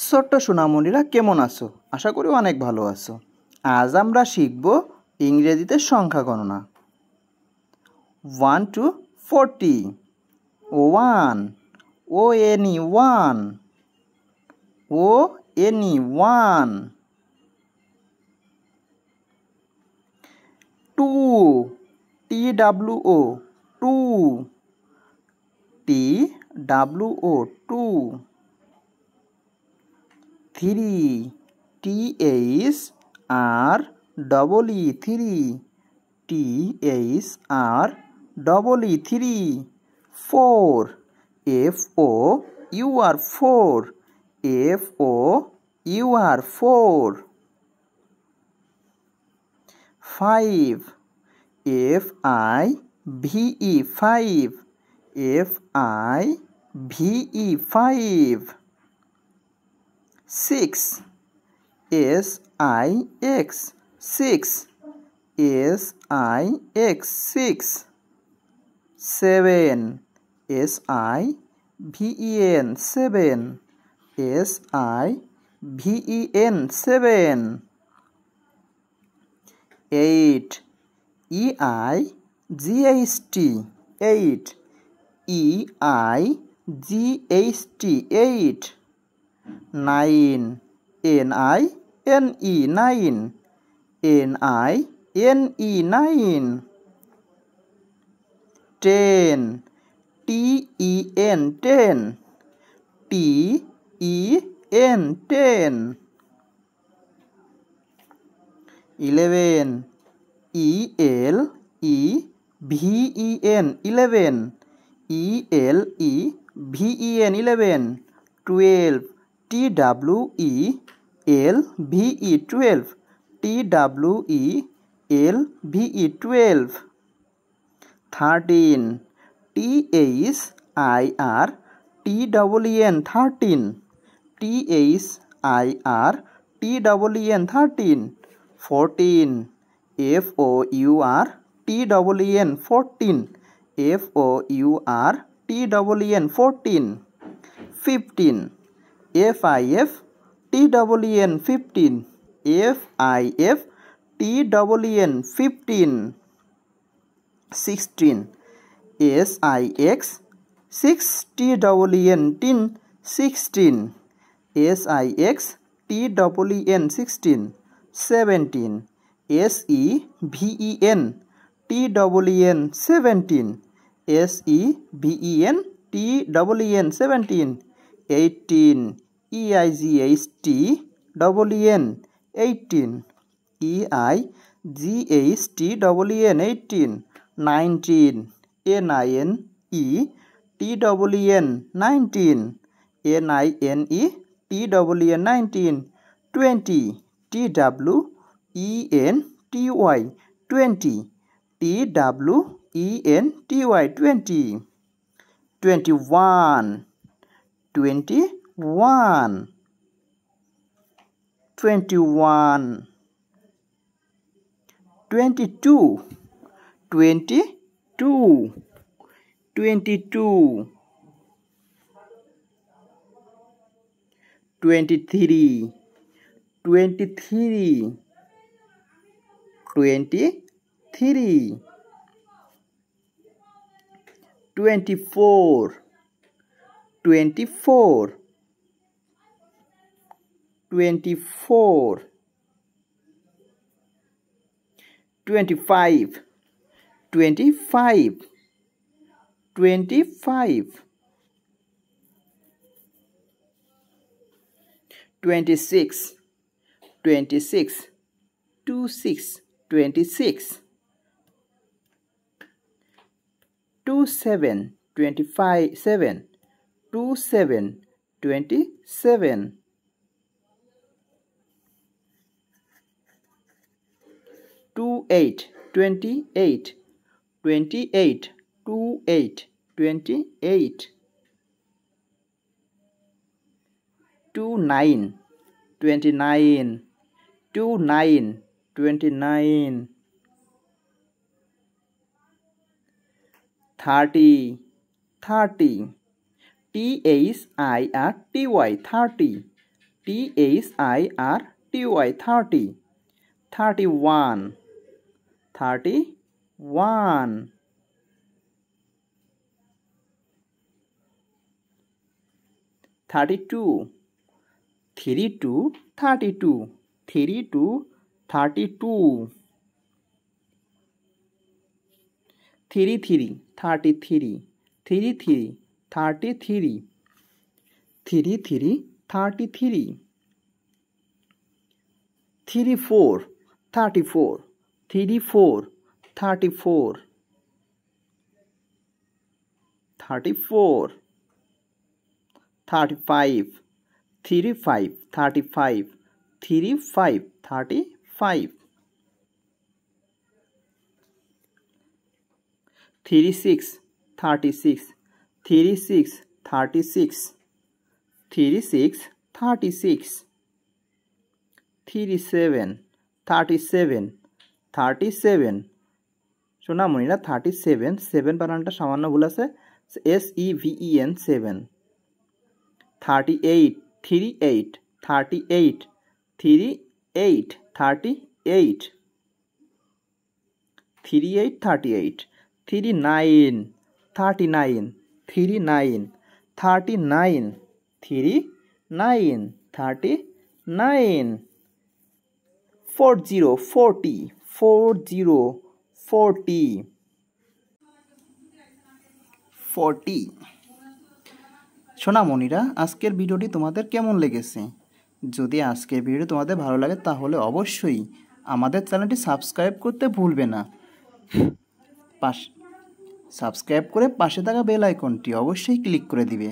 ছোট্ট সোনামণিরা কেমন আছো? আশা করি অনেক ভালো আছো। আজ আমরা শিখব ইংরেজিতে সংখ্যা গণনা। 1 to 40। 1 O-N-E 1 O-N-E 1। 2 T-W-O 2 T-W-O 2। 3 T-H-R-E-E 3 T-H-R-E-E 3। 4 F-O-U-R 4 F-O-U-R 4। 5 F-I-V-E 5 F-I-V-E 5। 6 S-I-X 6 S-I-X 6। 7 S-I-V-E-N 7 S-I-V-E-N 7। 8 E-I-G-H-T 8 E-I-G-H-T 8। 9 N-I-N-E 9 N-I-N-E 9। 10 T-E-N 10 T-E-N 10। 11 E-L-E-V-E-N 11 E-L-E-V-E-N 11। 12 T-W-E-L-V-E 12 T-W-E-L-V-E 12। 13 T-H-I-R-T-E-N 13 T-H-I-R-T-E-N 13। 14 F-O-U-R-T-E-N 14 F-O-U-R-T-E-N 14। 15 F-I-F-T-E-N 15 F-I-F-T-E-N 15। 16 S-I-X 6-T-E-N 16 S-I-X-T-E-N 16। 17 S-E-V-E-N T-E-N 17 S-E-V-E-N T-E-N 17। 18 E-I-G-H-T-E-N 18 E-I-G-H-T-E-N 18। 19 N-I-N-E-T-E-N 19 N-I-N-E-T-E-N 19। 20 T-W-E-N-T-Y 20 T-W-E-N-T-Y 20। 21 21 21। 22 22 22। 23 23 23। 24 24 24। 25 25 25। 26 26 26 26। 27 25 7 27 27। 28 28 28 28 28। 29 29 29 29। 30 30 T-H-I-R-T-Y 30 THIRTY 31 31 32 32 32 32 32 33 33 33 33 33 33 34 34 34 34 34 35 35 35 35 35 36 36 36 36 36 36 37 37 37 সোনামণিরা 37 7 বানানটা সামান্য ভুল আছে SEVEN 7 38 38 38 38 38 38 38 39 39 39 39 39 39 40 40 40 40 40 সোনামণিরা আজকের ভিডিওটি তোমাদের কেমন লেগেছে? যদি আজকের ভিডিও তোমাদের ভালো লাগে তাহলে অবশ্যই আমাদের চ্যানেলটি সাবস্ক্রাইব করতে ভুলবে না। সাবস্ক্রাইব করে পাশে থাকা বেল আইকনটি অবশ্যই ক্লিক করে দিবে।